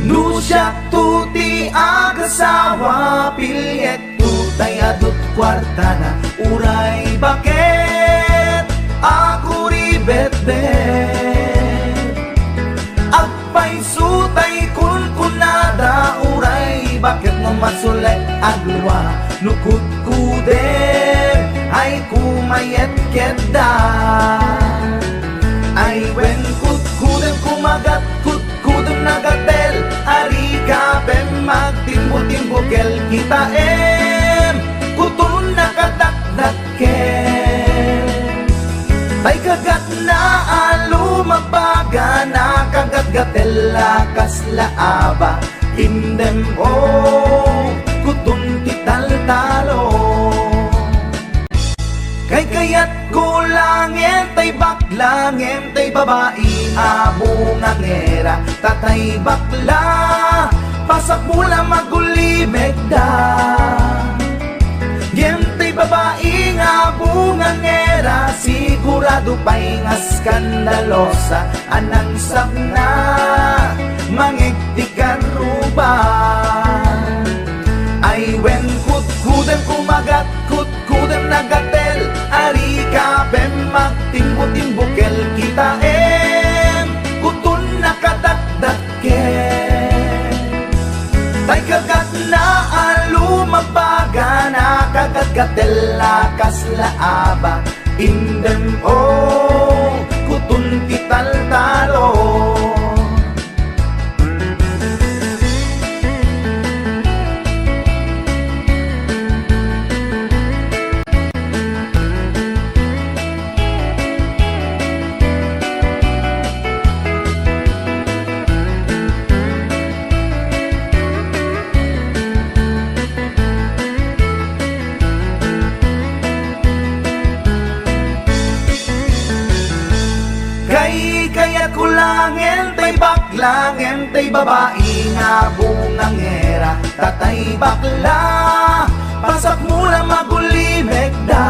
Nusyak tuti agasawa pilyet tutay adut kwartana uray bakit ako ribet-bet agpay sutay kunkunada uray bakit no masulay agluwa nukut kudem ay kumayet keda ay wen kut kudem kumagat kut kudem nagatel ari kapem magtimbo-timbokel kita kutun nakadakdaken tay kagat na alumabaga na kagat-gatel lakas laaba indem kutun tital-talo kay kayat gulangin tay baklangin tay babae abungang era tatay bakla pasak mula magulimeg da tay babae abungang era sigurado pa'y nga skandalosa anang sabna mangigtikan ruban ay wen kutkudem kumagat kutkudem nagatel ari kapem magtimbo-timbokel kita kutun nakadakdaken tay kagat na alumabaga na kagat-gatel lakas laaba indem kutun tital-talo kaya kulangin tay baklangin tay babae nga bungang era tatay bakla pasak mula magulimeg da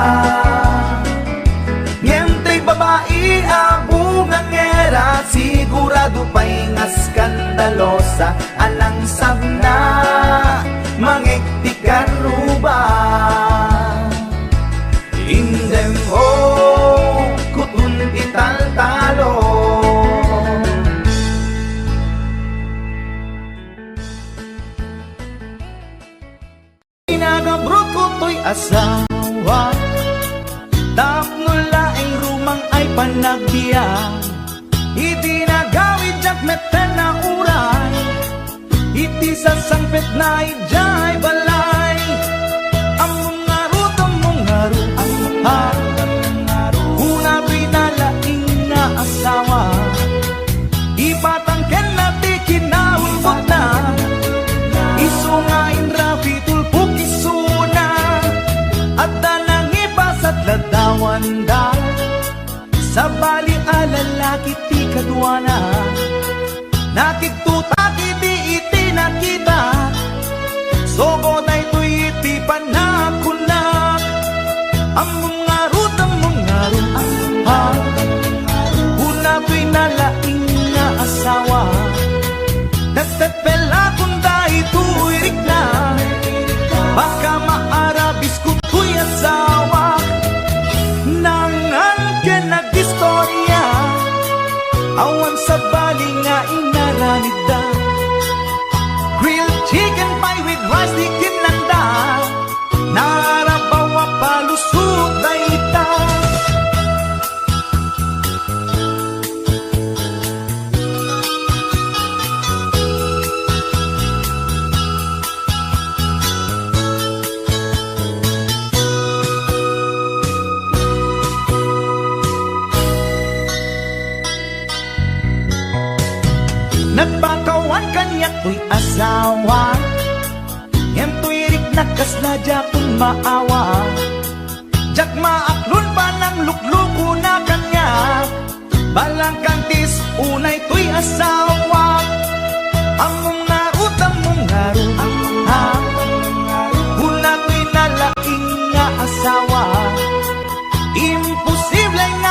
tay babae abungang era sigurado pa'y nga skandalosa anang sabna mangigtikan ruban indem kutun tital-talo pinagabrot ko to'y asawa tapno laing rumang ay panagbiya iti nagawid jak meten na uray iti sasangpet na ijay balay among ngaro kuna pinalaing na asawa ipatangken na ti kinaulbot na isungain rabi tulpuk isuna at danang ipasat ladawan da sa bali alalaki ti kadwana nakigtutak iti nakita sogo na ito'y iti panakunak among ngarut una pinalaing na asawa nagtatpela kung dahil tuwirik na baka maarabis ko to'y asawa nangan ka nag-istorya awan sa bali nga inaranid da grilled chicken pie with rice di kinanda narabawa palusot na ita nagpakawan kanyak to'y asawa yan to'y rik nakasladya kung maawa jak maaklon pa ng lukluko na kanya balang kantis unay to'y asawa among narut una to'y nalaing nga asawa imposible nga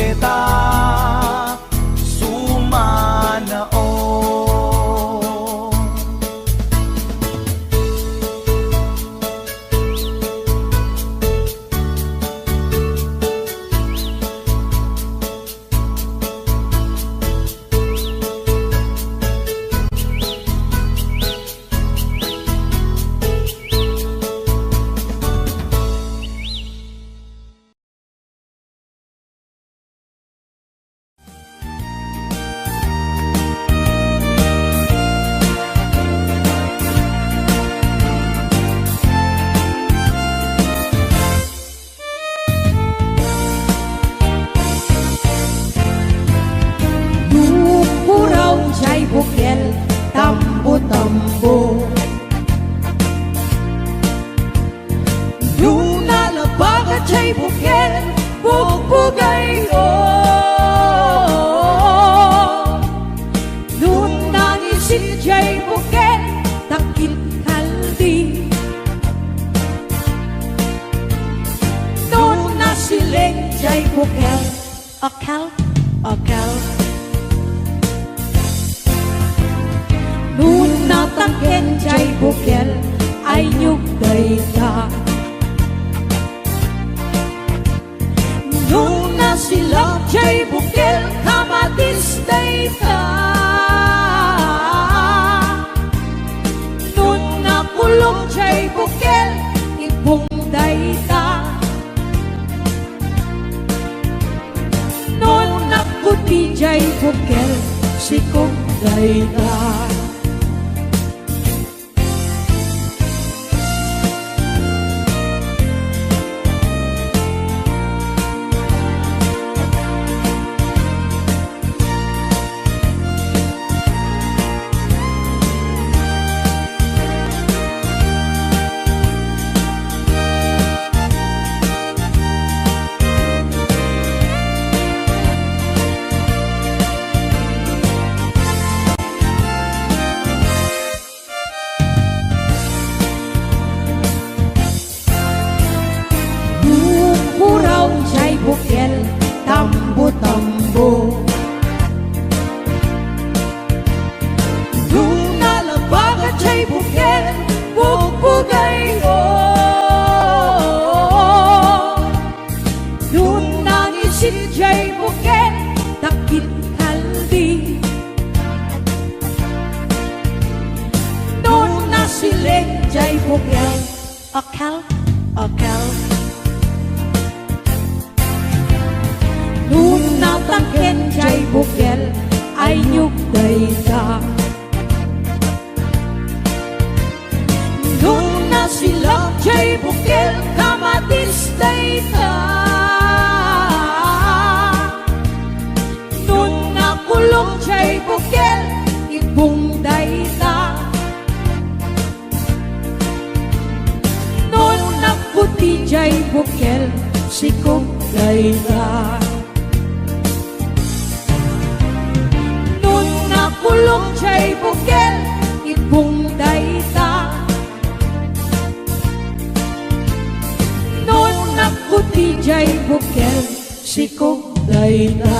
beta sumanao. Tambo-tambo, yung nalabag at siya'y bukel, bugbugay o. Nung nangisin siya'y bukel, takil kaldi. Nung nasiling siya'y bukel, akal, akal. Nung natangken jay bukel ay nyugday ka. Nung nasilap jay bukel kamatisday ka. Nung nakulong jay bukel ibungday ka. Nung nakuti jay bukel sikugday ka. Bukel, tambo-tambo, yung nalabag at siya'y bukel, bugbugay o. Yung nangisin siya'y bukel, takit kaldi. Nung nasiling siya'y bukel, akal, akal. Nung natangken jay bukel ay nyugday ka. Nung nasilap jay bukel kamatisday ka. Nung nakulong jay bukel ibungday ka. Nung naputi jay bukel sikugday ka. Kulong jay bukel, ibungday ta. Nung nakuti jay bukel, sikugday ta.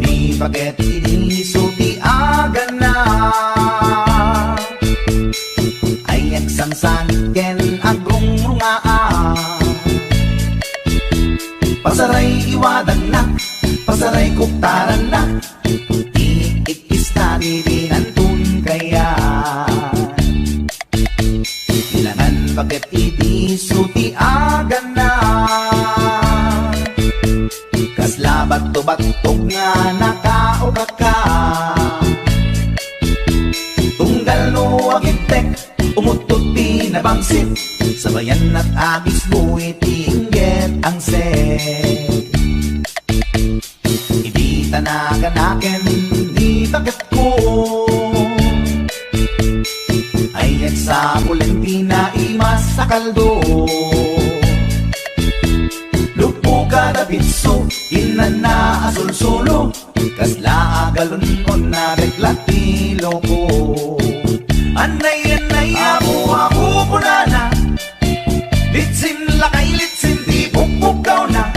Ni paket inisuti aga na ay agsangsan ken agong pasaray iwadan na, pasaray kuktaran na, iikista nilinantun kaya. Ilangan bakit itisuti agan na, kaslabat to batog nga nakaukak ka. Tunggal no agitek, umutot pinabangsit, sabayan at agis buwi tingget ang set. Hindi tanaganaken, di bakit ko ay sa Valentina imas sa kaldo. Lupo ka na bitso, inan na asul-sulo, kasla agalun mo na reklatilo ko. Anay amu punana, litsin lakay litsin di pukpukaw na,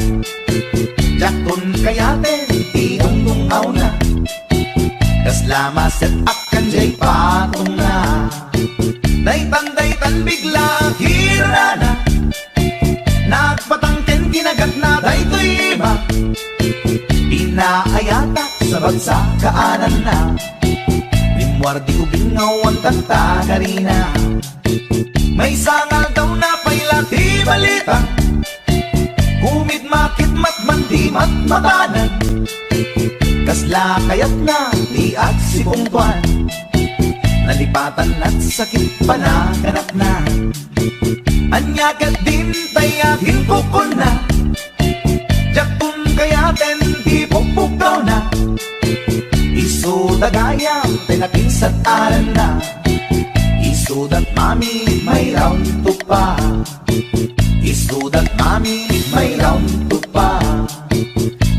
jakon kayaten di ungtungaw na, kaslama set akan jay patong na, daytan bigla hirana, nagpatangken kinagat na daytoy iba, inaayata sa bagsa kaanan na, limwardi ubingaw ang kanta karina, may sangal daw na pailati balita, kumit makit matman di matmatanan, kasla kayat na di at si pungtuan, nalipatan at sakit pa na kanak na, anyagat din tayakin kukun na, jakun kayaten di pukpukaw na, iso dagayam tinakinsat aran na, iso dat mami may round to pa, iso dat mami may round to pa,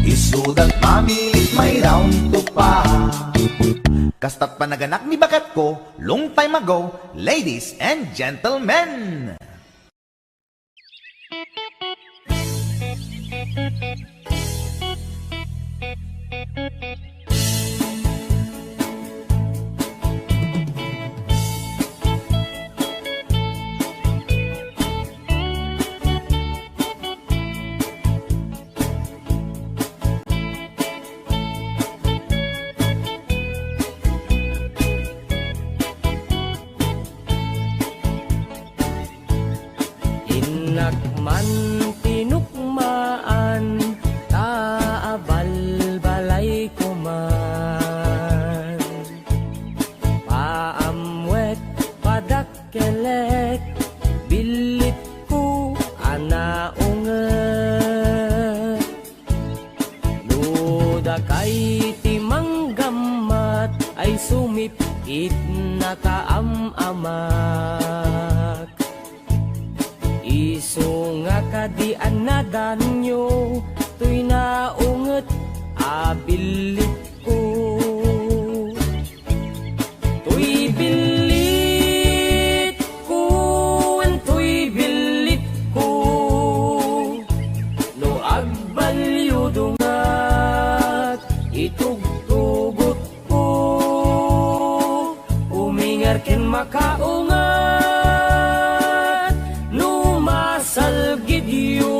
iso dat mami may round to pa. Kastat panaganak ni bakat ko long time ago, ladies and gentlemen. Nakman tinukmaan, taabal balay ko man, paamwet padakkelek, bilit ko anaunget, luda kay timanggamat ay sumipit na kaamamak. Iso nga kadian na danyo, tuy naunget abilit ko. Tuy bilit ko, tuy bilit ko, no agbalyo dungat, itugtugot ko, umingar ken makaungat. Salgidyo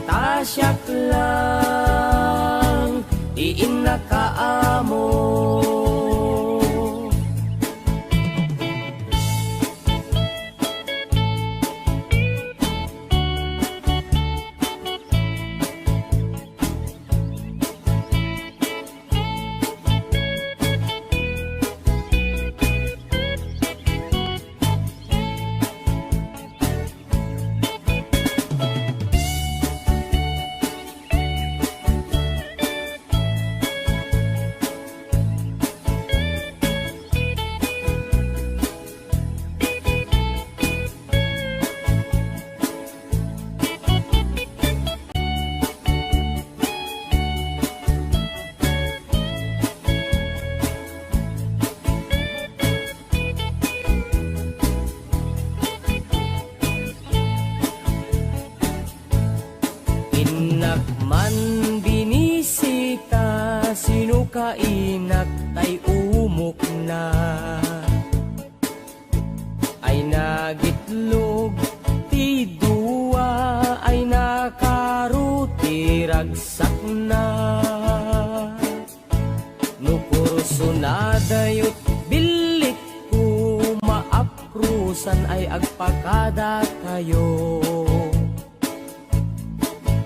tasyak lang diin nakaamo. Nakman binisita, sino kainak tay umok na, ay nagitlog ti duwa, ay nakaruti ragsak na, nukurso na dayot bilit ko, maaprusan ay agpakada kayo.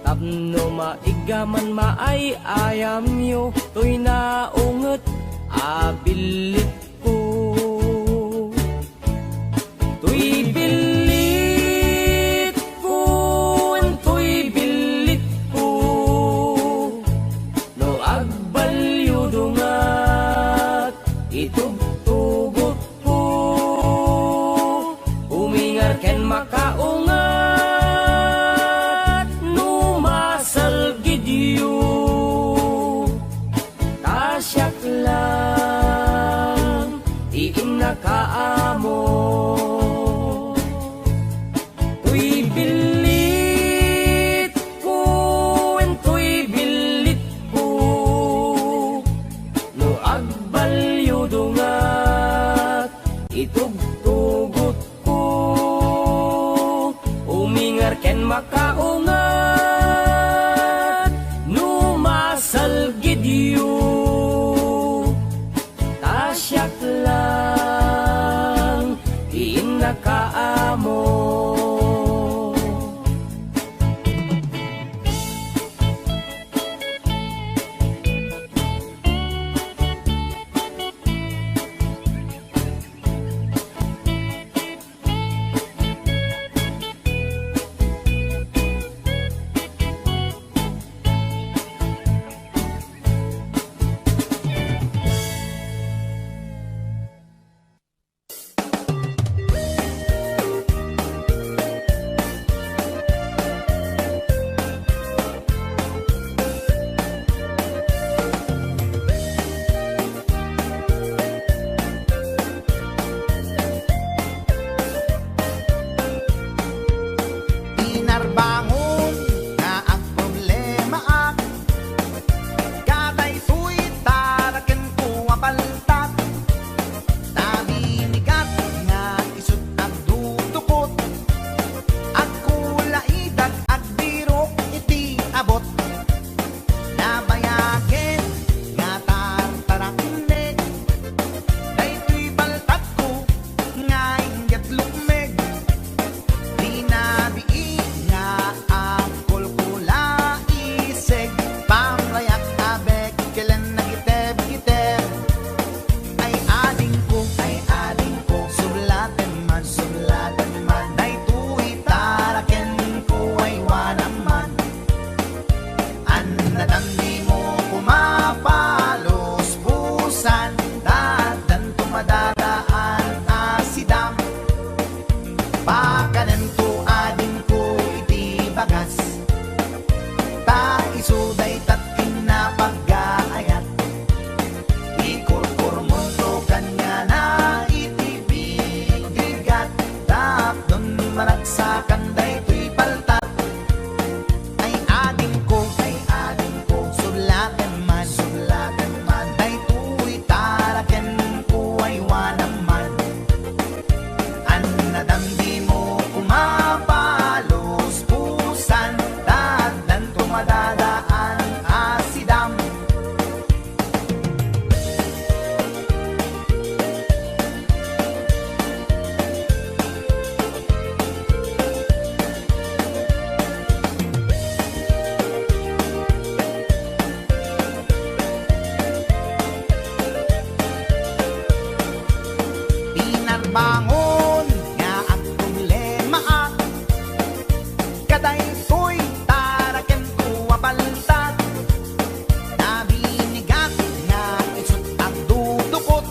Tapno maigaman maay ayam yo, tuy naunget abilit ko. Tuy bilit ko, tuy bilit ko, no agbalyo dungat, itugtugot ko, umingar ken makaungat. Tasyak lang nakaamo. Tuy bilit ko, en tuy bilit ko, no agbalyo dungat itugtugot ko, umingar ken makaungat no masalgid yu, tasyak lang inakaamo. Inarbangon nga ang problema ak kaday tuy taraken ko apaltat tabinigat nga isut ang dudukot at kulaidag at birok iti abot nabayagen nga tartarakne daytoy baltat ko nga inget lukmeg dinabii nga ang kulkula iseg pamrayak abek kailan nagiteb-giteb ay ading ko sublatan man daytoy taraken ko ay wanaman an nadamdi mo pumapalos pusan dadan tumadadaan asidam pakanan ko ading ko iti bagas ta isuday tatin na pag-aayat ikurkur mundo kanya na iti bigigat tapdon maragsakan daytoy paltat ay ading ko sulatan man daytoy taraken ko ay wanaman an nadamdi mo pumapalos pusan dadan tumadadaan asidam pinarbangon nga ang problema ak kaday to'y taraken ko apaltat nabinigat nga isut ang dudukot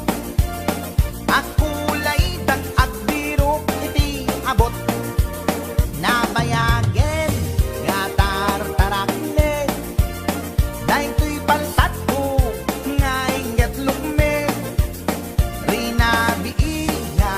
at kulaidag at birok iti abot nabayagen nga tartarakne daytoy paltat ko nga inget lukme rinabii nga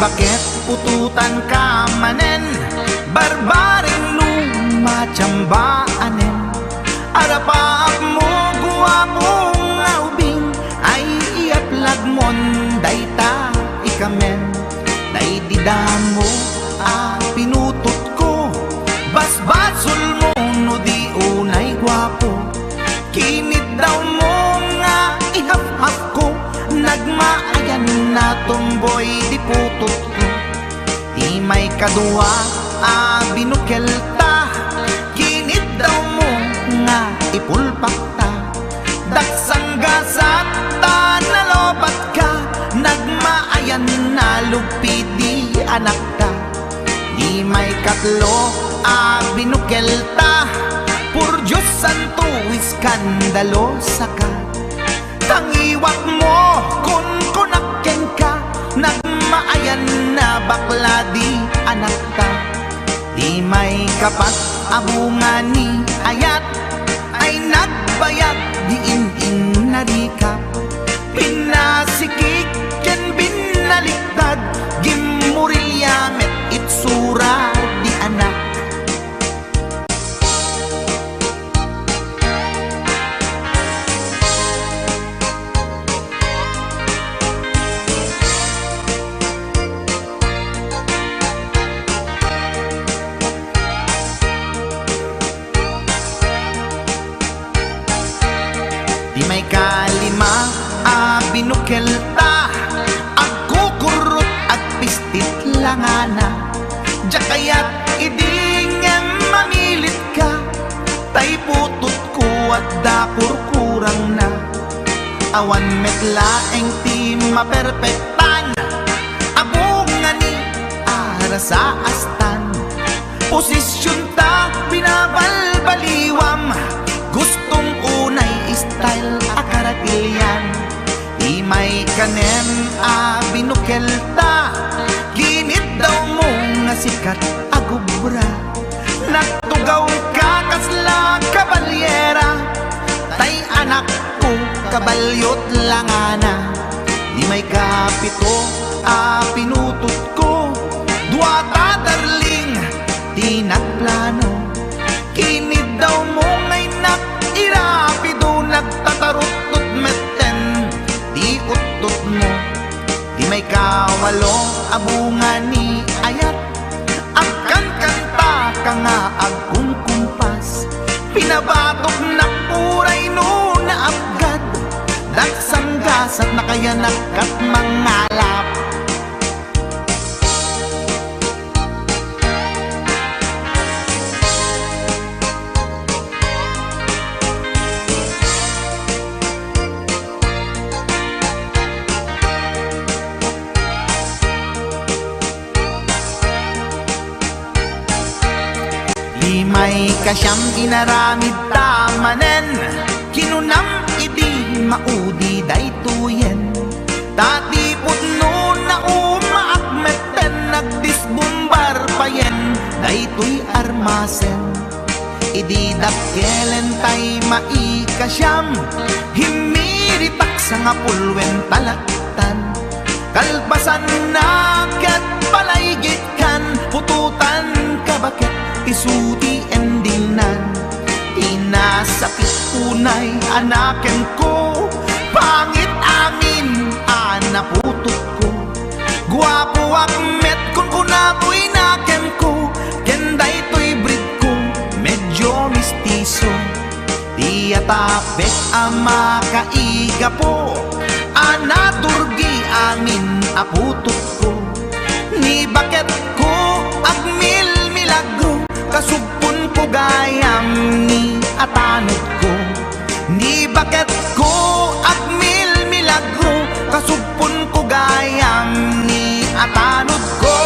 bakit pututan ka manen, barbaring lumachambaanen. Arapaap mo guwapo nga ubing, ay iaplag mon dayta ikamen. Daydidamo pinutot ko, basbasol mo no di unay gwapo. Kinit daw mo nga ihaf-haf ko, nagmaayan na tomboy di putot ko. Di may kadua binukel ta, kinit daw mo nga ipulpak ta. Daksang gasat ta nalobat ka, nagmaayan na lupit di anak ta. Di may katlo binukel ta, pur Diyos santo iskandalo saka. Tangiwak mo kun kunaken ka, nagmaayan na bakla di anak ta. Di may kapat abungan ni ayat, ay nagbayag di in narikap. Pinasikik ken binaliktad, gimurilyamet itsura di anak. Di may kalima binukel ta, agkukurot agpistit langana. Jakayat idingem mamilit ka, tay putot ko at dakur kurang na. Awan metlaeng ti maperpektan, abungan ni ara sa astan. Posisyon ta binabalbaliwam, gustong unay style akaratilyan. Di may kanem binukel ta, ginit daw mo nga sikat agubra. Nagtugaw ka kasla kabalyera, tay anak ko kabalyot langana. Di may kapito pinutot ko, duwata darling di nagplano. Kinid daw mo ngay irapido, nagtatarot-tot meten di utot mo. Di may kawalo abungan ni ayat, agkan kanta ka nga agkumkumpas. Pinabatok na puray no na abgad, dagsang gasat na kaya nakat mangalap. Di may kasyam inaramid tamanen, kinunam idi maudi daytoyen. Tati putno na umaakmeten, nagdisbumbar payen daytoy armasen. Idi dakelen tay maikasyam, himiritak sa nga pulwen talaktan. Kalbasan na ket palaygit kan, pututan ka bakit isuti endingnan. Inasakit unay anaken ko, pangit amin anaputot ko. Guwapo akmet kun kunakoy naken ko, kenday to'y breed ko medyo mistiso. Di atapek ama kaiga po, anaturgi amin aputot ko. Ni bakit ko agmil milagro, kasugpon ko gayam ni atanod ko. Ni bakit ko agmil milagro, kasugpon ko gayam ni atanod ko.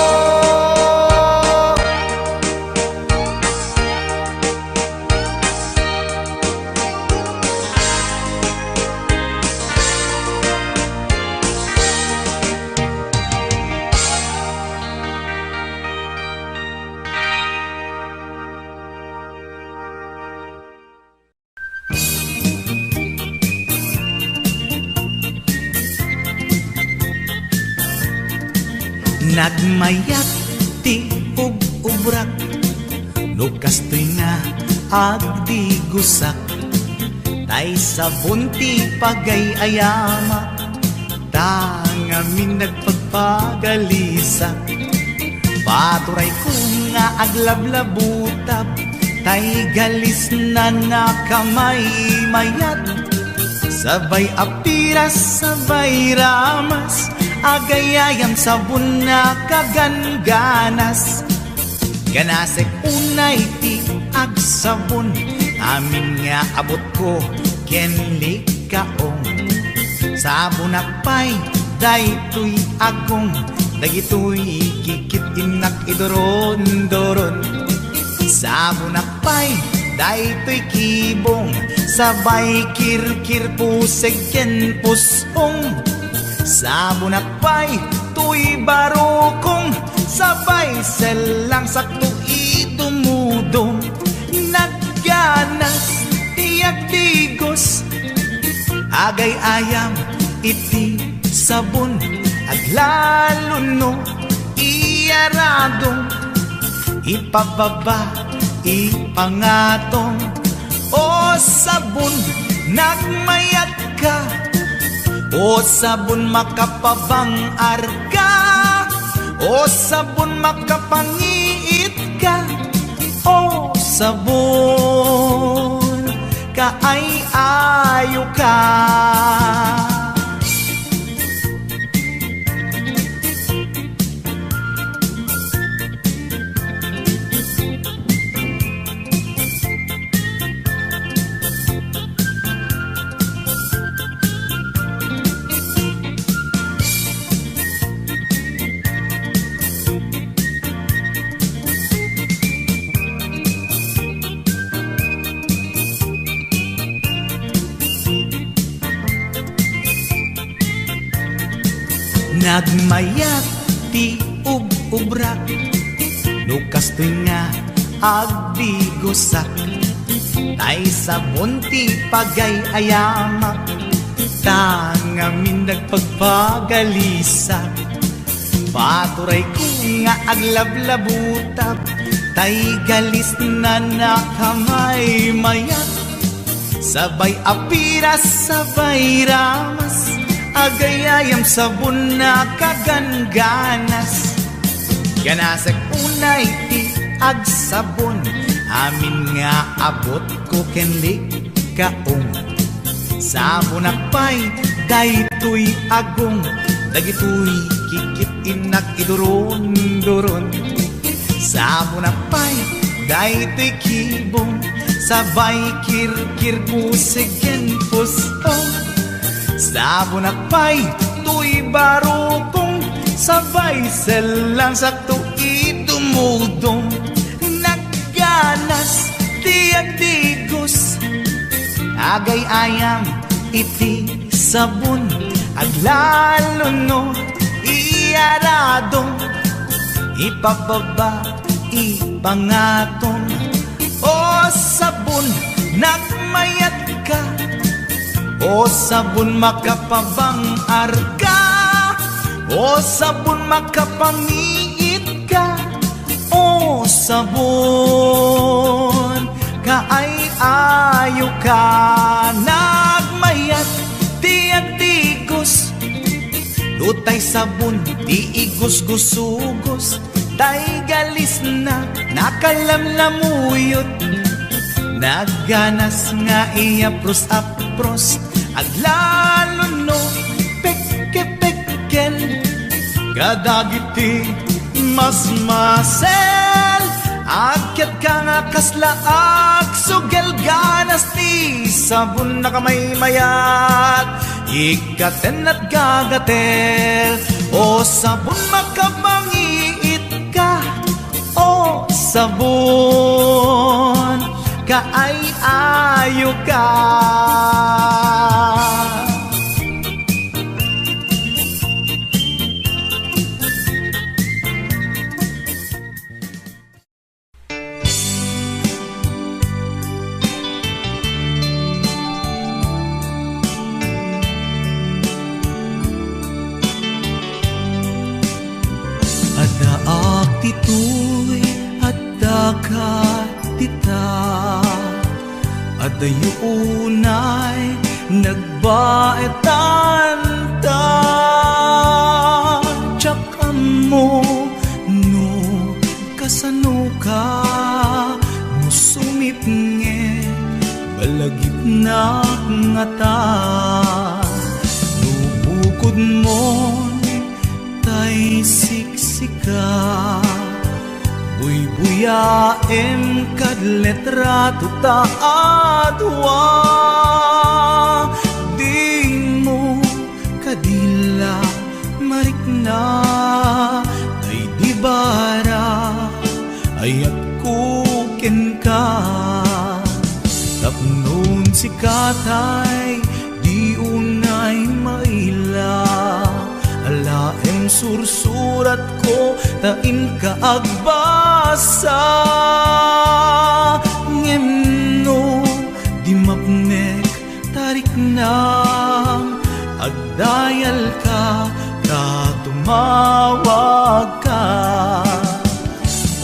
Nagmayat ti ug-ubrak, no kastoy nga agdi gusak, tay sabon ti pagay-ayama, tangamin nagpagpagalisak. Paturay ko nga aglablabutab, tay galis na nakamay mayat, sabay apiras, sabay ramas, agayayam sabon na kaganganas. Ganasek unay ti agsabon, amin nga abot ko kenli kaong. Sabon akpay, daytoy agong, dagitoy kikit inak idoron-doron. Sabon akpay, daytoy kibong, sabay kirkir puseg ken pusong. Sabon akpay, tuy barukong, sabay selang sakto idumudong. Nagganas tiyak tigos, agay ayam iti sabon, aglalo no iyaradong, ipababa ipangatong. O sabon nagmayat ka, o sabon makapabang arka, o sabon makapangiit ka, o sabon kaay-ayo ka. Nagmayat ti ug-ubrak, no kastoy nga agdi gusak, tay sabon ti pagay-ayamak, tangamin nagpagpagalisak. Paturay ko nga aglablabutab, tay galis na nakamay mayat, sabay apiras, sabay ramas, agayayam sabon na kaganganas. Ganasek unay ti agsabon, amin nga abot ko kenli kaong. Sabon akpay, daytoy agong, dagitoy kikit inak idoron-doron. Sabon akpay, daytoy kibong, sabay kirkir puseg ken pusong. Sabon akpay, tuy barukong, sabay selang sakto idumudong. Nagganas tiyak digos, agay ayam iti sabon, aglalo no iyaradong, ipababa ipangatong. O sabon nagmayat ka, o sabon makapabang arka, o sabon makapangiit ka, o sabon kaay-ayo ka. Nagmayat tiyak tigos, lutay sabon di igos-gusugos, tay galis na nakalamlamuyot. Nagganas nga iapros-apros, aglalo no pekke-pekkel, kadagiti mas-masel. Akyat ka nga kaslaag, sugel ganas ti sabon na kamay mayat, ikaten at gagatel. O sabon makapangiit ka, o sabon kaay-ayo ka. adayunay nagbaetan ta. Tsak mo no kasano ka no sumipnge balagip na nga ta. No bukod mo tay siksika buy-buyaem kad letrato ta adwa. Di mo kadila marikna ay di bara ayat kuken ka. Tapnon si katay di unay maila alaem sursurat ko tain ka agbasa. Ngemno di mapnek tarik na agdayal ka ta tumawag ka.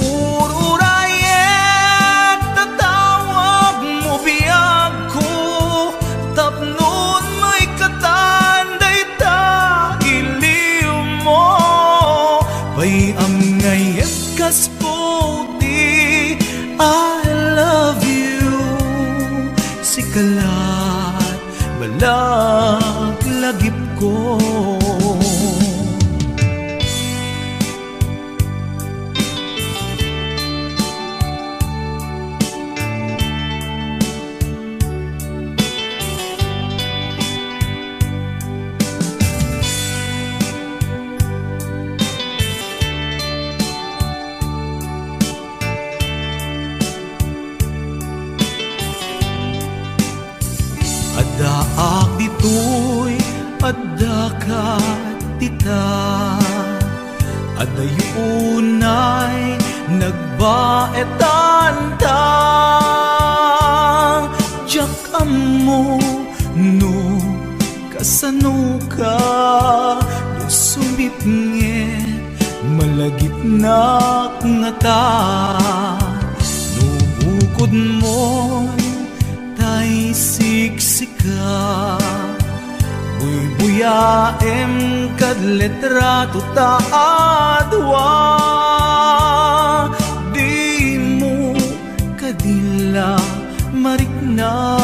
Ururayek tatawag mo biyag ko tapnon may katanday ta iliw mo. Bay am ngayet kas puti I love you. Sikalat balag lagip ko. Adaak ditoy adda ka tita adayunay nagbaetan ta. Diyak amo no kasano ka no sumipnge malagip na nga ta. No bukod mo tay siksika buy-buyaem kad letrato ta adwa. Di mo kadila marikna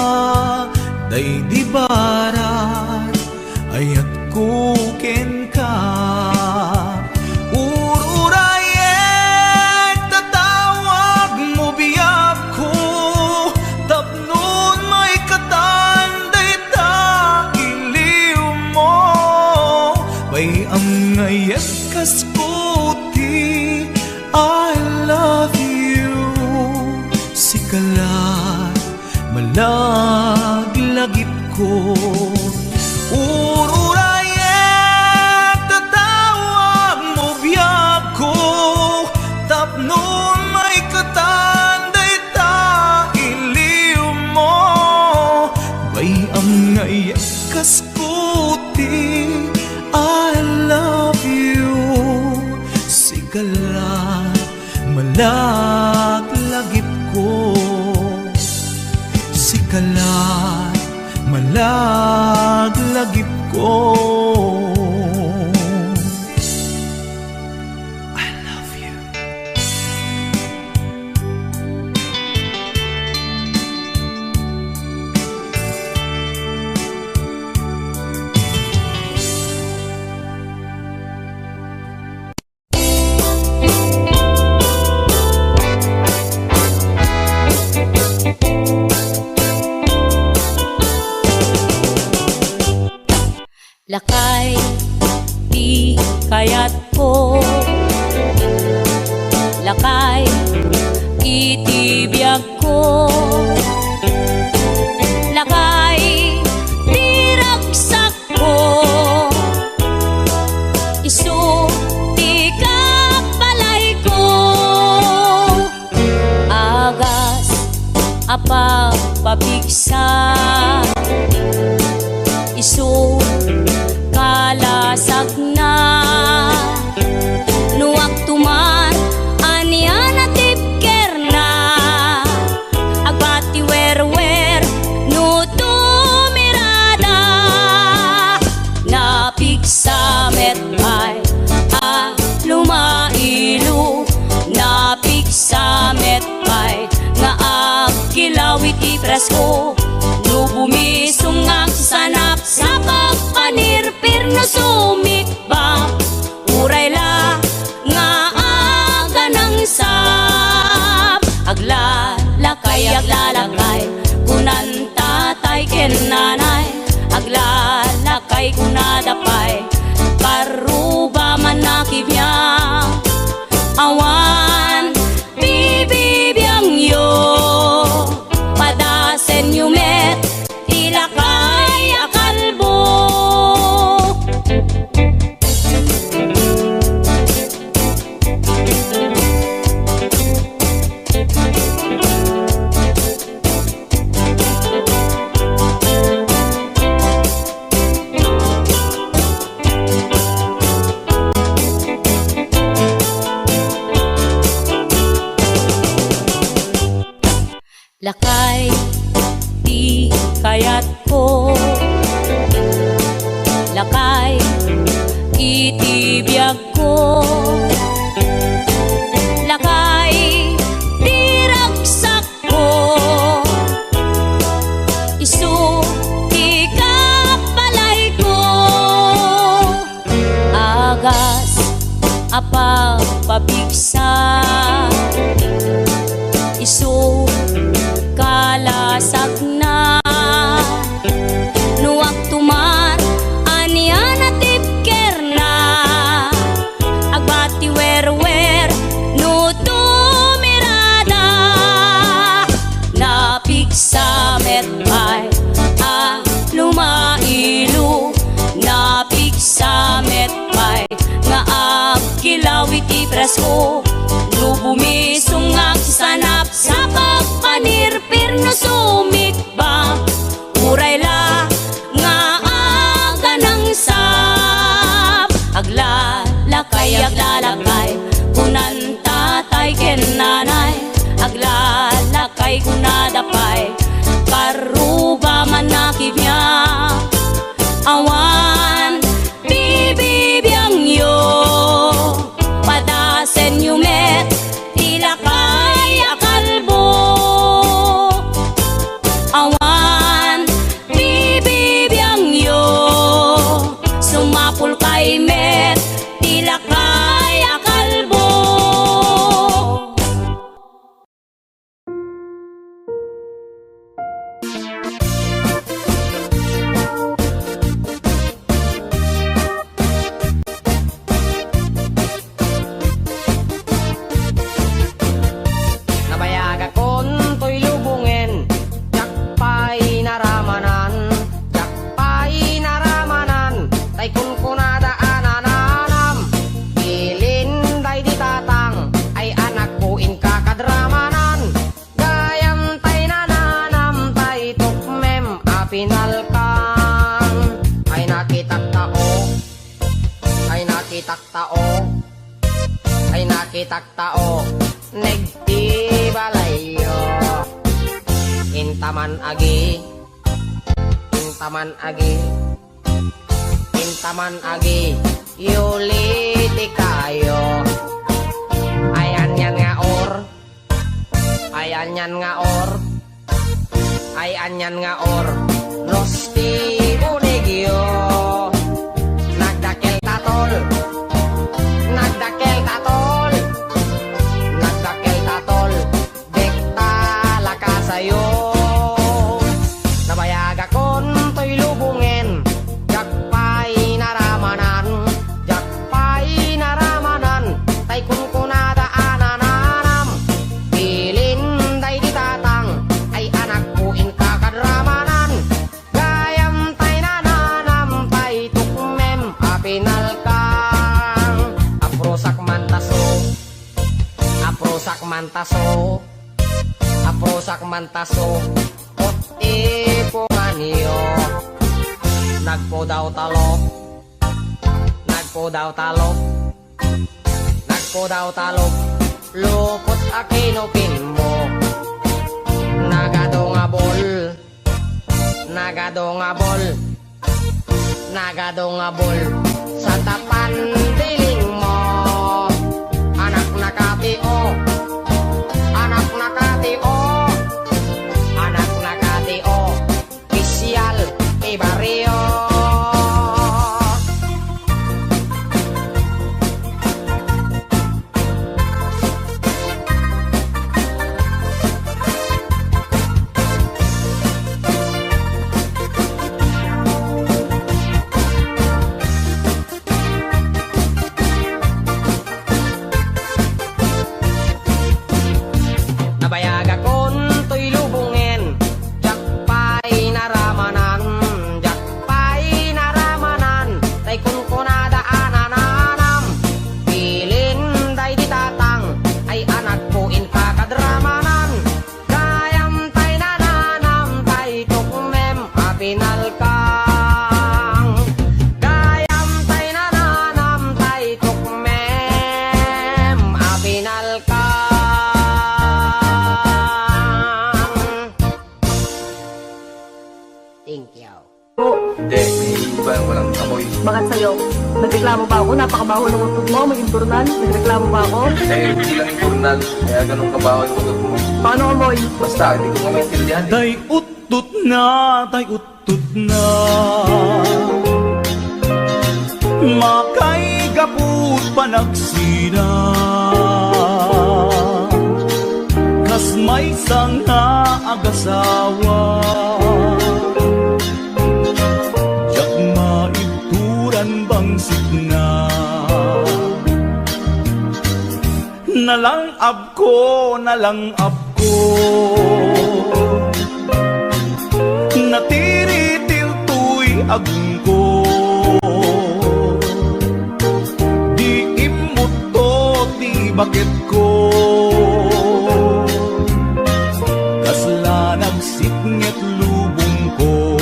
day di barat ayat kuken ka. Ururayek tatawag mo biyag ko tapnon may katanday ta iliw mo. Bay am ngayet kas puti I love you. Sikalat malaglagip ko. Ururayek tatawag mo biyag ko tapnon may katanday ta iliw mo. Bay am ngayek kas puti I love you. Sikalat malaglagip ko. Sikalat malaglagip ko. I love you. Lakas presko. No bumisungag sanap sa pagpanirpir no sumikba. Uray la nga aga ng sap. Aglalakay kunan tatay ken nanay. Aglalakay kunadapay paruba man nakibya. Awan bibibiyang yo padasen yumet ilakay akalbo. Lakay di kayat ko, lakay itibiyag ko, lakay di ragsak ko, isu di kapalay ko. Agas apa pabigsa, isu kalasag na. Nuwag tuman anian at tipker na. Agbati wer no tumirada. Napigsa metpay lumailu. Napigsa metpay nga agkilawit ipresko. No bumisungag sanap sa pagpanirpir no sumikba. Uray la nga aga ng sap. Aglalakay kunan tatay ken nanay. Aglalakay kunadapay paruba man nakibya. Awan bibibiyang yo padasen yumet ilakay akalbo. Awan bibibiyang yo sumapul kay met ilakay akalbo. Taktao negti balayo intaman agi yuliti kayo ayan yan nga or nosti unigyo nagdakel tatol dekta lakasayo. Nabayag akon to'y lubungen jakpay naramanan tay kunkunada anananam bilin day ditatang ay anak ko in kakadramanan gayam tay nananam tay tukmem apinalkang aprosak mantaso oti punganyo nagpodaw talok lupot akinupin mo nagadongabol sa tapan piling mo anak nakatio Hindi, iba, walang amoy. Bakit sa'yo? Nagreklamo ba ako? Napakabaho ng utot mo, may imturnan. Nagreklamo ba ako? Eh, hindi lang importante, kaya ganun kabaho yung utot mo. Paano amoy? Basta, hindi ko nga maintindihan. Tay utut na makay gaput panagsina kas may sanga agasawa jak maibturan bang sitna nalangab ko natiritil tuy agong ko di imot to ti bakit ko kasla nagsitnget lubong ko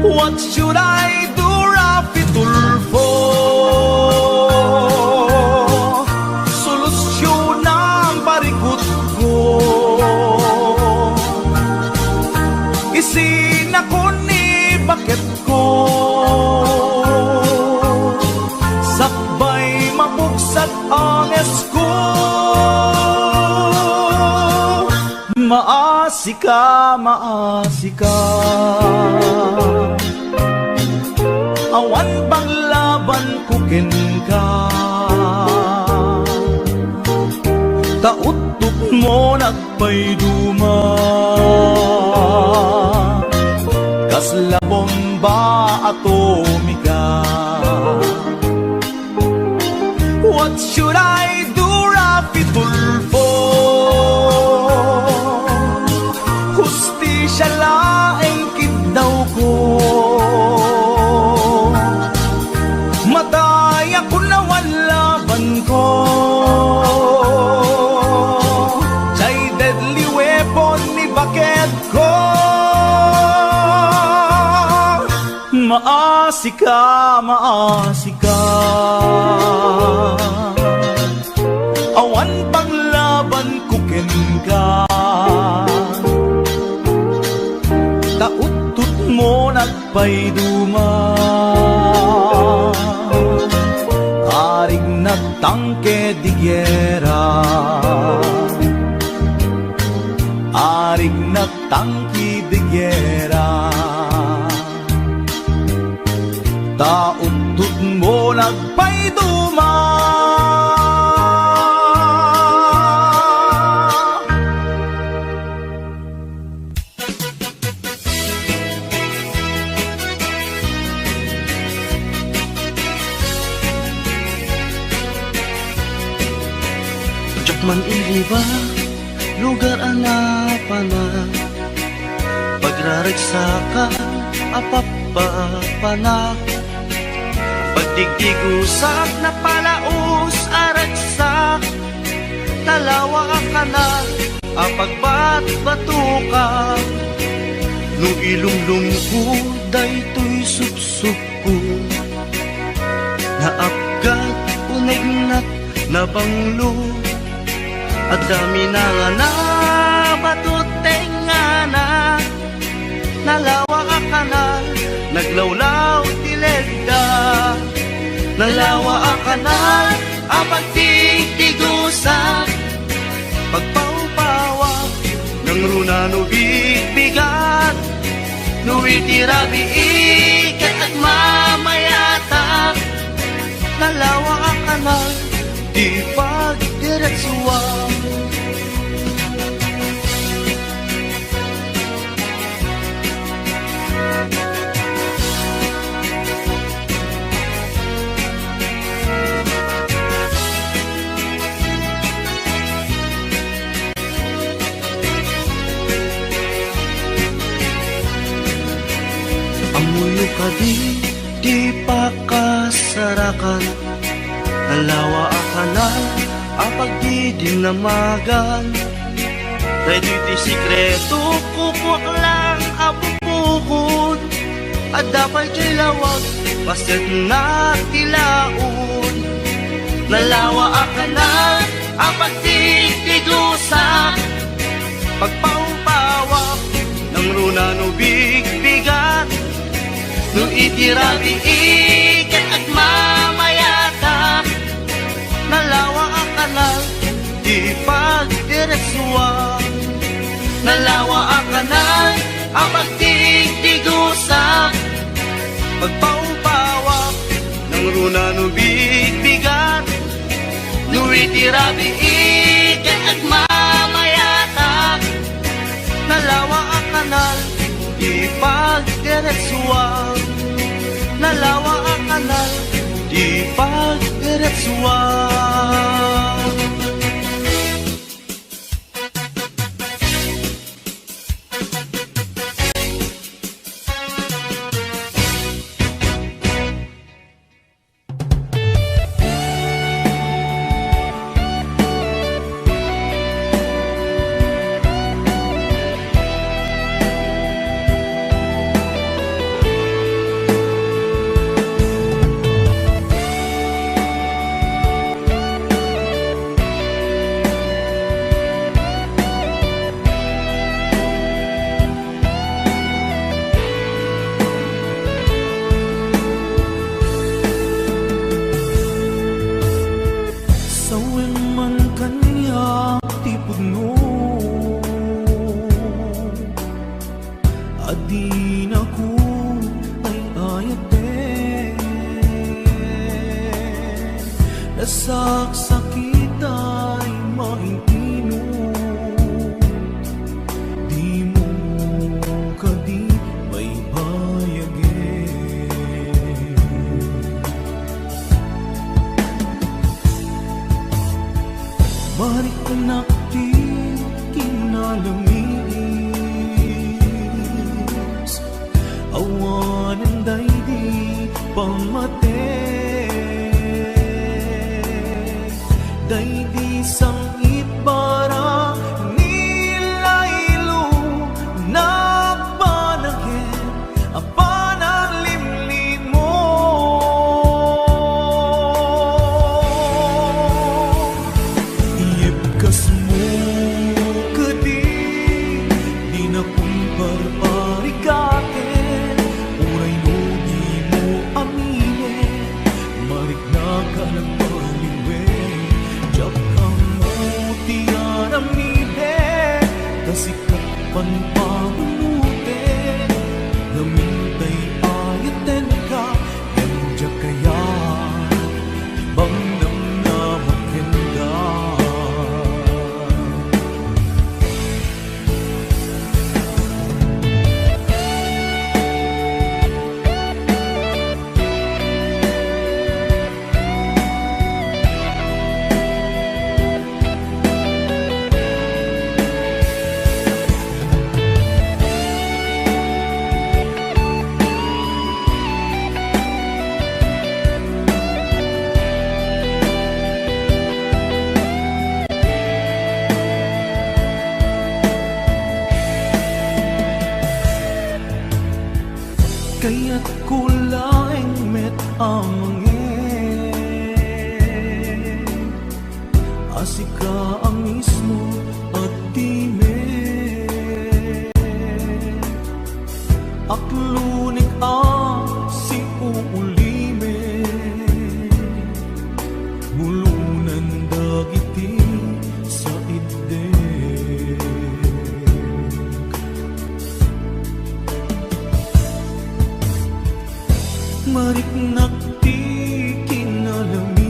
what should I do Rafi Tulfo solusyon ang parikot ko isin ako ni bakit ko sakbay mapugsat ang esko maasika awan bang laban kukin ka tautok mo nagpayduma kasla bomba atomika what should I do Rafi Tulfo hustisya laeng kidaw ko matay ako na walaban ko chay deadly weapon ni bakit ko maasika awan paglaban kukin ka tautut mo nagpayduma arig nagtangke di gyera arig nagtangki di gyera tautut mo nagpayduma Man iliba, lugar anapana pagraragsa ka, apapapana pagdigdigusak na palaos aragsak talawa ka na, apagbat-bato ka nung ilumlum ko, daytoy sup-sup ko naapgat, unagnat na banglo at dami na nga na batuteng nga na nalawa ka kanal naglawlaw tilegda nalawa ka kanal apag tigtigusa pagpaupawa ng runa no bibigat no itirabi ikat at mamayata nalawa ka kanal di pagdiretsuwa amuyo ka di pakasarakan nalawa akanal apag di dinamagan ready ti sikreto kukwak lang apupukod at dapat kay lawag basit na tilaon nalawa akanal apag di tigusa pagpaupawak ng runa nubig rabiig ket agmamayata, nalawa ang kanal di pagdiretsuwa, nalawa ang kanal ang pagdigdigusa, pagpaupawa ng runa no bigbigat, nuiti rabiig ket agmamayata, nalawa ang kanal di pagdiretsuwa, nalawa ang kanal di pagdiretsuwa. Nasaksakita'y maintino, di mo kadi may bayage. Marikunak di kinalamis, awanan day di pamate. Day di sangit para nilaylo nagpanagin apan ang limlim mo. Iyepkas mo kadi di na kumparparikatin, uray no di mo aminin, marik na ka nagpaliwin. Kasikat panpangulutin, namintay ayaten ka, kanya kaya ibang namnamakin ka. Kaya't kulaing met amangin, asika ang mismo at timen, aklunik ang si uulimen, mulunan dagiti sa idden. Mariknak di kinalamis,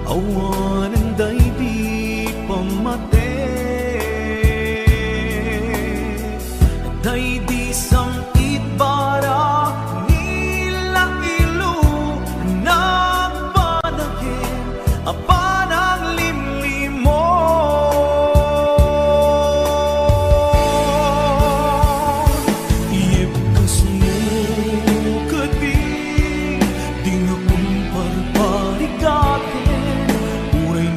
awanan day di pamate. Day di sangit para nilailo nagpanagin apan ang limlim mo. Uray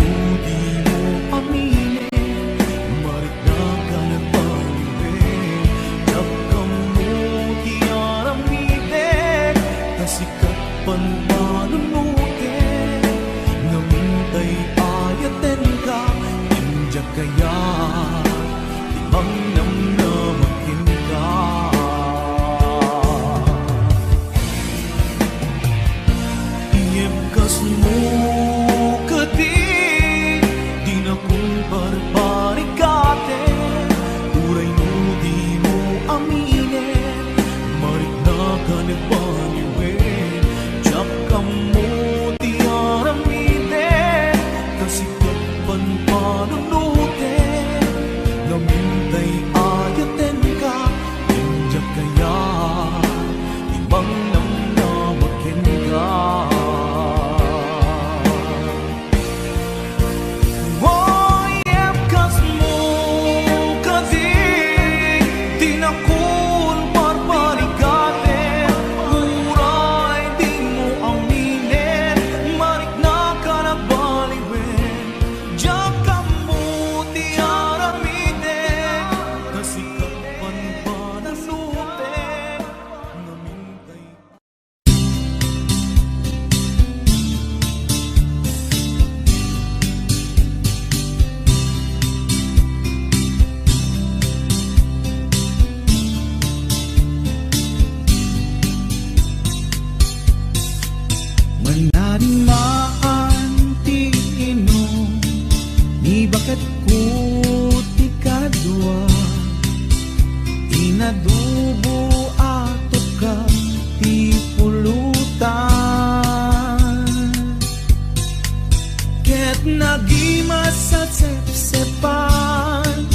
ket nagimas at sepsepan,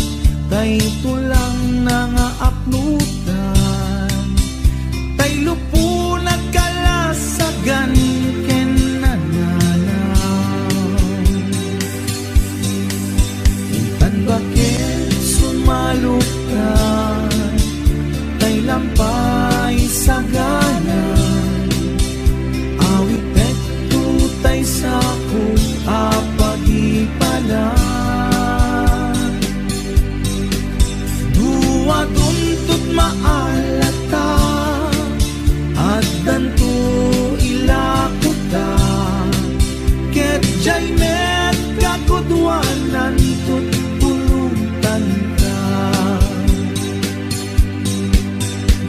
tay tulang nangaapnutan, tay lupo nagkalasagan ken nananaw. Intan bakit sumalukan, tay lampay saganan, awit et tutay sa kung apagipala. Dua tuntut maalata at danto ilakuta, ket jay met kakudwanan tut pulutan ka.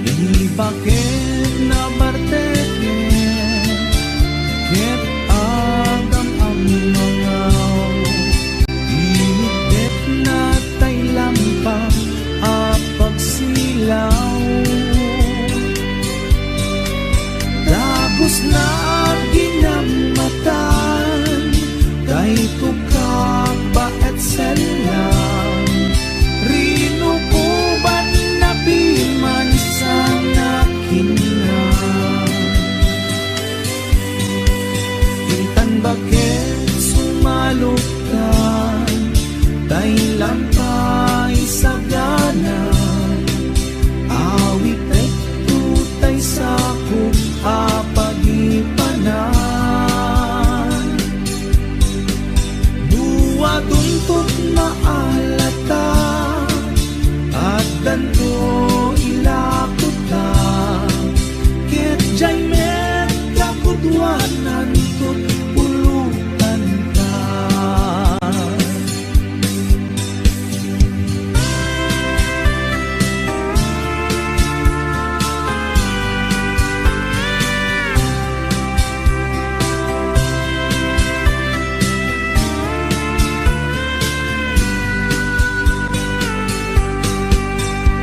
Di bakit na barteken, ket agam ang mangaw, inibet na tay lampa apagsilaw. Dagos na ginamatan, kay tukak ba et selang, rinukuban na biman sa nakinang. Intan bakit sumalukan, tay lampay saganan, awit et tutay sa kung apagipanan. Dua tuntut maalata at danto ilakuta, ket jay met kakudwanan tut pulutan ka.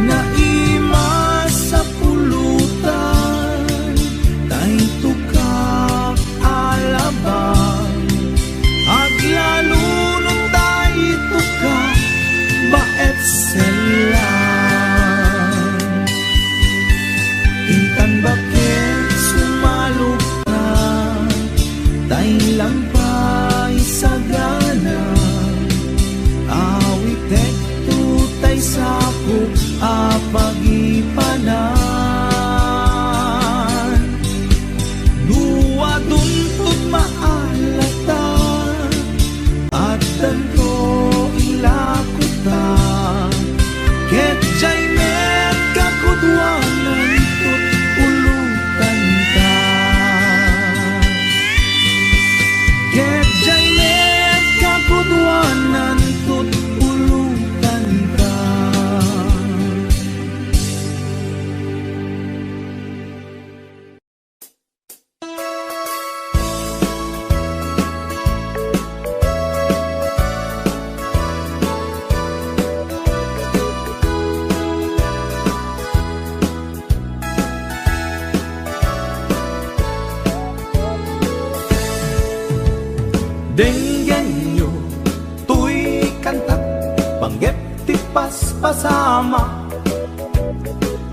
Naimas sa pulutan, tay tukak alabang, aglalunong tay tukak baet selang. Intan bakit sumalukan, tay lampay saganan, awit et tutay sa kung apagipanan. Dua tuntut maalata at danto ilakuta, ket jay met kakudwanan tut pulutan ka. Ket jay met kakudwanan tut pulutan ka. Denggen nyo tuy kantat, panggep ti paspasama,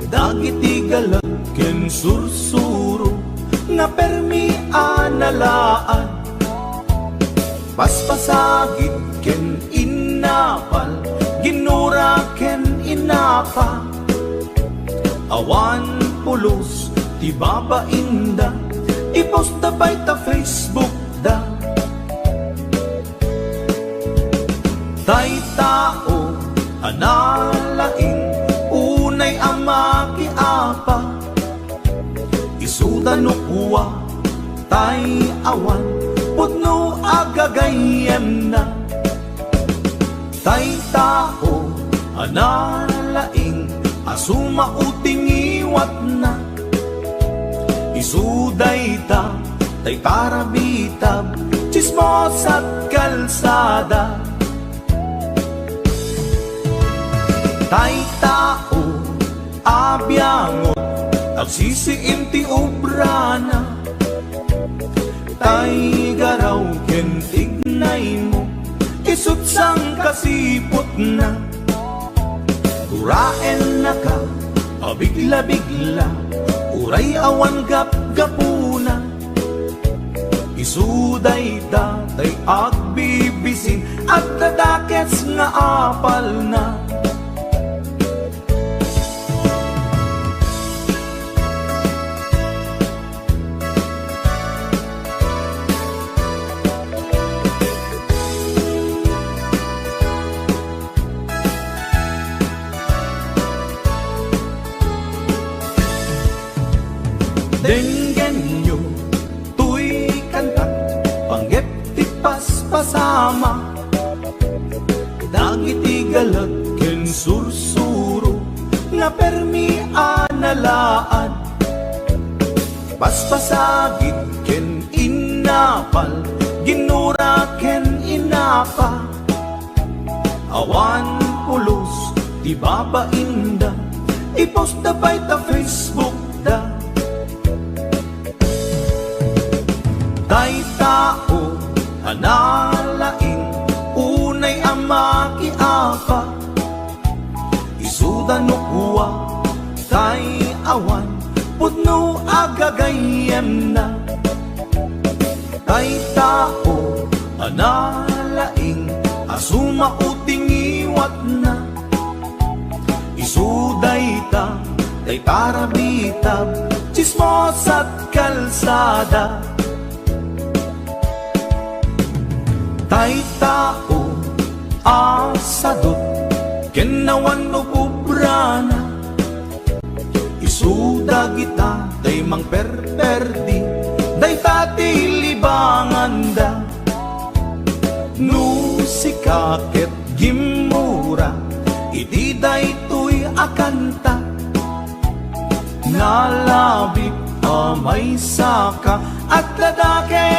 dagiti galag ken sursuro, nga permi analaan, paspasagit ken inapal, ginura ken inapa, awan pulos ti babainda, ipost da bay ta Facebook da. Tay tao analaing, unay ang makiapa, isuda no kuwa tay awan, putno agagayem na. Tay tao analaing, asuma uting iwat na, isuday ta tay parabitab, chismos at kalsada. Tay tao abyangot, agsisiim ti obrana, tay garaw ken tignay mo, mabigla-bigla, uray awan gap-gapuna, isuday datay agbibisin, at dadakets nga apal na. Denggen nyo, tuy kanta, panggep ti paspasama, dagiti galag ken sursuro, nga permi analaad, paspasagit ken inapal, ginura ken inapa, awan pulos ti babainda, ipost da bay ta Facebook da. Tay tao, analaing, unay amaki apa, isuda no kuwa, tay awan, putno agagayem na. Tay tao, analaing, asuma uting iwat na, isuday ta, tay parabitab, chismos at kalsada. Tay tao, asadot, kenawan no kubrana, isuda kita, day mang perperdi, day tati libangan da. No sikaket gimura, iti day tuy akanta, nalabit amay saka at ladake.